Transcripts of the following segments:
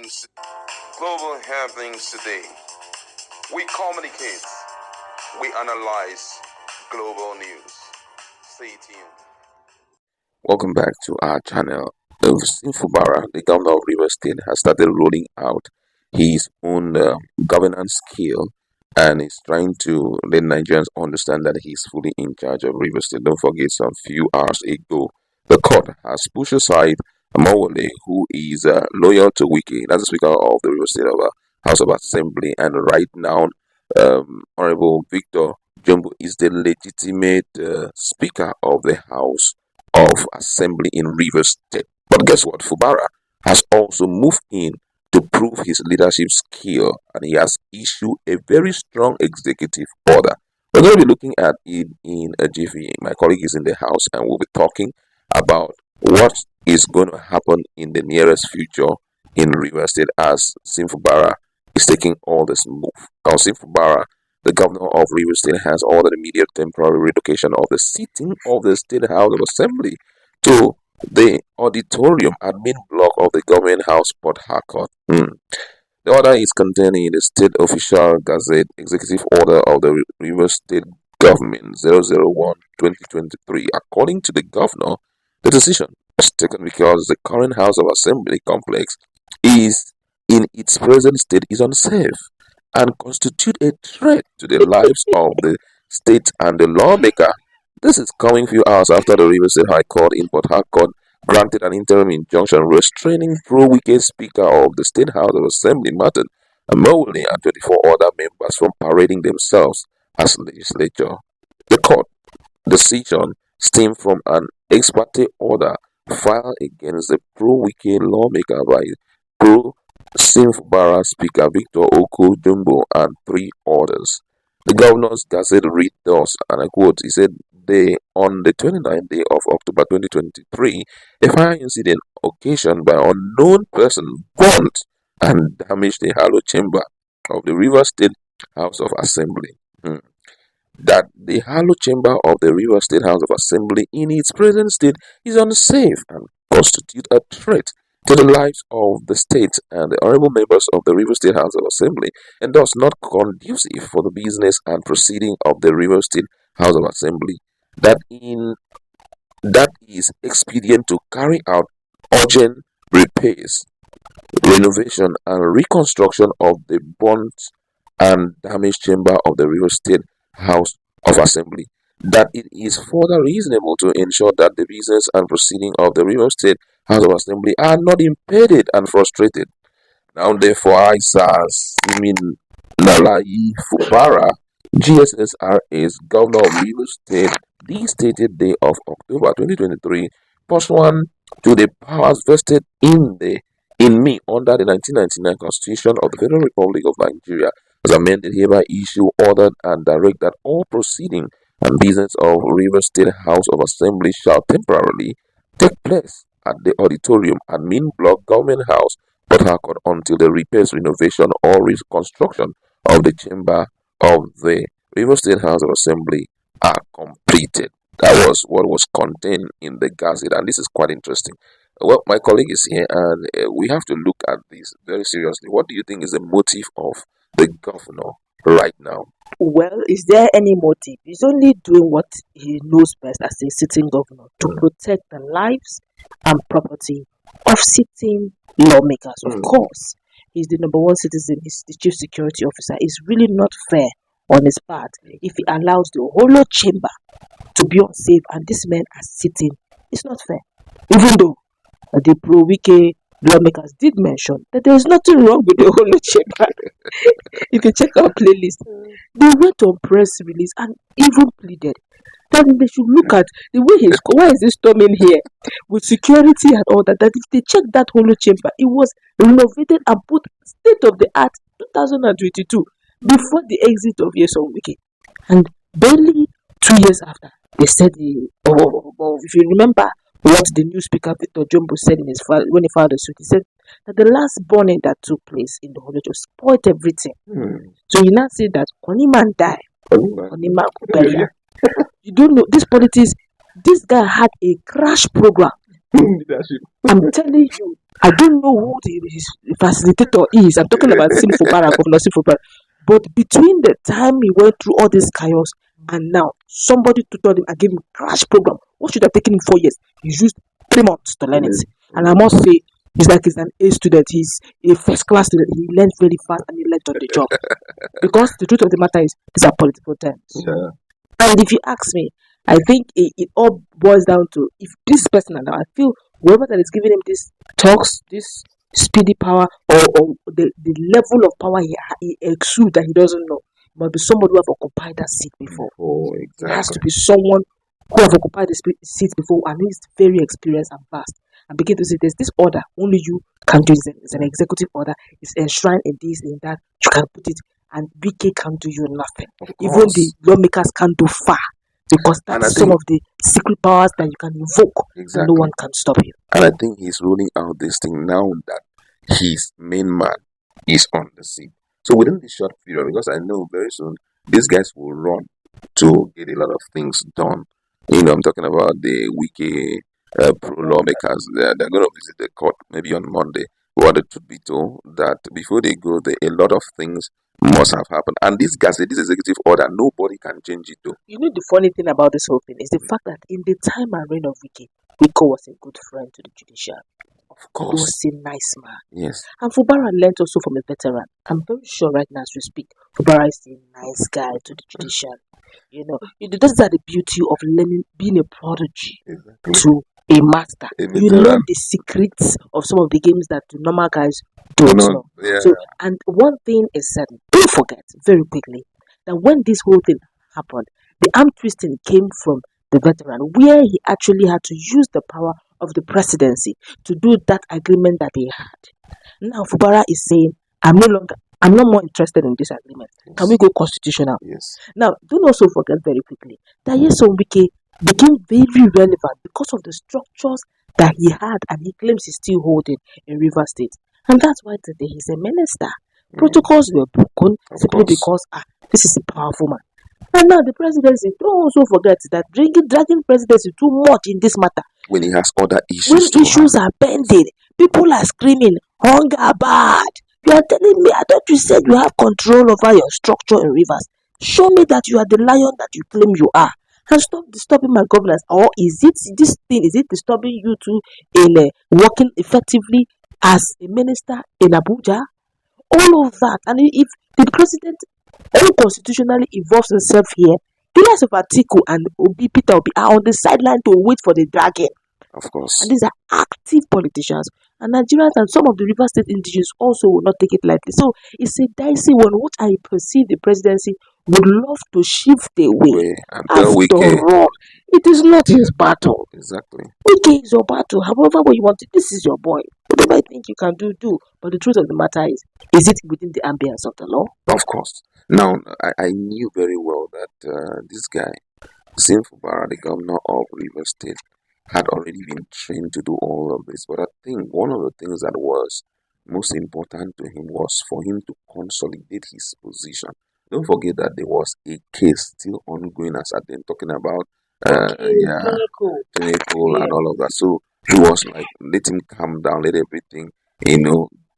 Global happenings today. We communicate, we analyze global news. Stay tuned. Welcome back to our channel. Fubara, the governor of Rivers State, has started rolling out his own governance skill and is trying to let Nigerians understand that he's fully in charge of Rivers State. Don't forget, some few hours ago, the court has pushed aside Amawale, who is loyal to Wike, that's the Speaker of the Rivers State House of Assembly, and right now, Honorable Victor Jumbo is the legitimate Speaker of the House of Assembly in Rivers State. But guess what? Fubara has also moved in to prove his leadership skill, and he has issued a very strong executive order. We're going to be looking at it in a jiffy. My colleague is in the house, and we'll be talking about what is going to happen in the nearest future in Rivers State as Fubara is taking all this move. Now, Fubara, the governor of Rivers State, has ordered immediate temporary relocation of the sitting of the State House of Assembly to the auditorium admin block of the Government House, Port Harcourt. The order is contained in the State Official Gazette Executive Order of the Rivers State Government 001-2023. According to the governor, the decision was taken because the current House of Assembly complex is in its present state is unsafe and constitute a threat to the lives of the state and the lawmaker. This is coming few hours after the Rivers State High Court in Port Harcourt granted an interim injunction restraining pro-Wike Speaker of the State House of Assembly, Martin Amawale, and 24 other members from parading themselves as legislature. The court decision stemmed from an ex parte order filed against the pro-Wike lawmaker by pro-Fubara Speaker Victor Oko Jumbo and 3 others. The Governor's Gazette read thus, and I quote, he said, on the 29th day of October 2023, a fire incident occasioned by an unknown person burnt and damaged the Hallow chamber of the Rivers State House of Assembly. That the Hallow chamber of the Rivers State House of Assembly in its present state is unsafe and constitute a threat to the lives of the state and the honorable members of the Rivers State House of Assembly, and thus not conducive for the business and proceeding of the Rivers State House of Assembly. That is expedient to carry out urgent repairs, renovation, and reconstruction of the burnt and damaged chamber of the Rivers State House of Assembly. That it is further reasonable to ensure that the business and proceeding of the Rivers State House of Assembly are not impeded and frustrated. Now, therefore, I, Simin Nalayi Fubara, GSSRS, Governor of Rivers State, the stated day of October 2023, pursuant to the powers vested in me under the 1999 Constitution of the Federal Republic of Nigeria, as amended, hereby issue, ordered, and direct that all proceeding and business of Rivers State House of Assembly shall temporarily take place at the auditorium admin block Government House, Port Harcourt, until the repairs, renovation, or reconstruction of the chamber of the Rivers State House of Assembly are completed. That was what was contained in the Gazette, and this is quite interesting. Well, my colleague is here, and we have to look at this very seriously. What do you think is the motive of the governor right now? Well, is there any motive? He's only doing what he knows best as a sitting governor to protect the lives and property of sitting lawmakers. Of course, he's the number one citizen, he's the chief security officer. It's really not fair on his part if he allows the whole chamber to be unsafe and this man are sitting. It's not fair. Even though the pro-Wike lawmakers did mention that there is nothing wrong with the whole chamber. If you check our playlist, they went on press release and even pleaded that they should look at the way why is he storming here with security and all that. That if they check that whole chamber, it was renovated and put state of the art 2022 before the exit of Yeson Wike. And barely 2 years after, they said if you remember what the new speaker Victor Jumbo said in his file when he filed the suit, he said that the last burning that took place in the whole just spoiled everything. So you now say that Koniman died. Koniman Kubaya. You don't know this politics. This guy had a crash program Leadership. I'm telling you, I don't know who his facilitator is. I'm talking about Fubara, Governor Fubara. But between the time he went through all this chaos and now, somebody tutored him and gave him crash program. What should have taken him 4 years? He used 3 months to learn it. And I must say, he's an A student. He's a first class student. He learned very fast and he learned on the job. Because the truth of the matter is, these are political terms. Yeah. And if you ask me, I think it all boils down to, if this person, and I feel whoever that is giving him this talks, this speedy power, or the level of power he exudes that he doesn't know, must be somebody who have occupied that seat before. Oh, exactly. It has to be someone who have occupied the seat before and who is very experienced and vast. And begin to say, there's this order, only you can do it. It's an executive order, it's enshrined in this, in that, you can put it, and BK can't do you nothing. Even the lawmakers can't do far. Because that's some of the secret powers that you can invoke, and no one can stop you. And I think he's ruling out this thing now that his main man is on the seat. So within this short period, because I know very soon these guys will run to get a lot of things done. I'm talking about the Wike pro lawmakers. They're going to visit the court maybe on Monday. But the truth be told, that before they go there, a lot of things must have happened. And this executive order, nobody can change it though. You know, the funny thing about this whole thing is the fact that in the time and reign of Wike was a good friend to the judiciary. Of course. He was a nice man. Yes. And Fubara learned also from a veteran. I'm very sure right now as we speak, Fubara is a nice guy to the judiciary. Those are the beauty of learning, being a prodigy to a master. You learn the secrets of some of the games that the normal guys don't know. Yeah. So, and one thing is certain, don't forget very quickly that when this whole thing happened, the arm twisting came from the veteran, where he actually had to use the power of the presidency to do that agreement that he had. Now Fubara is saying, I'm not more interested in this agreement. Yes. Can we go constitutional? Yes. Now, don't also forget very quickly that Yesom Wike became very relevant because of the structures that he had and he claims he's still holding in River State. And that's why today he's a minister. Protocols were broken simply because this is a powerful man. And now the presidency, don't also forget that dragging presidency too much in this matter. When he has other issues. When issues are pending, people are screaming, hunger bad. You are telling me, I thought you said you have control over your structure in rivers. Show me that you are the lion that you claim you are. And stop disturbing my governance. Or is it disturbing you too in working effectively as a minister in Abuja? All of that. And if the president unconstitutionally involves himself here, the likes of Atiku and Peter Obi are on the sideline to wait for the dragging. Of course. And these are active politicians. And Nigerians and some of the River State indigenous also will not take it lightly. So it's a dicey one. What I perceive the presidency would love to shift away. After all, it is not his battle. Exactly. Wike is your battle. However way you want it, this is your boy. Whatever I think you can do. But the truth of the matter is it within the ambience of the law? Of course. Now, I knew very well that this guy, Fubara, the governor of River State, had already been trained to do all of this. But I think one of the things that was most important to him was for him to consolidate his position. Don't forget that there was a case still ongoing as I've been talking about clinical and all of that. So he was like, let him calm down, let everything,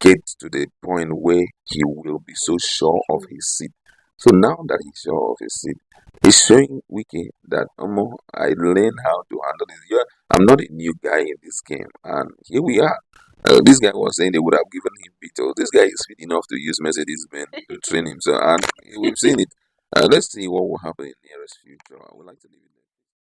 get to the point where he will be so sure of his seat. So now that he's sure of his seat, he's showing Wike that I learned how to handle this. I'm not a new guy in this game, and here we are. This guy was saying they would have given him veto. This guy is fit enough to use Mercedes-Benz to train him. So, and we've seen it. Let's see what will happen in the nearest future. I would like to leave it there.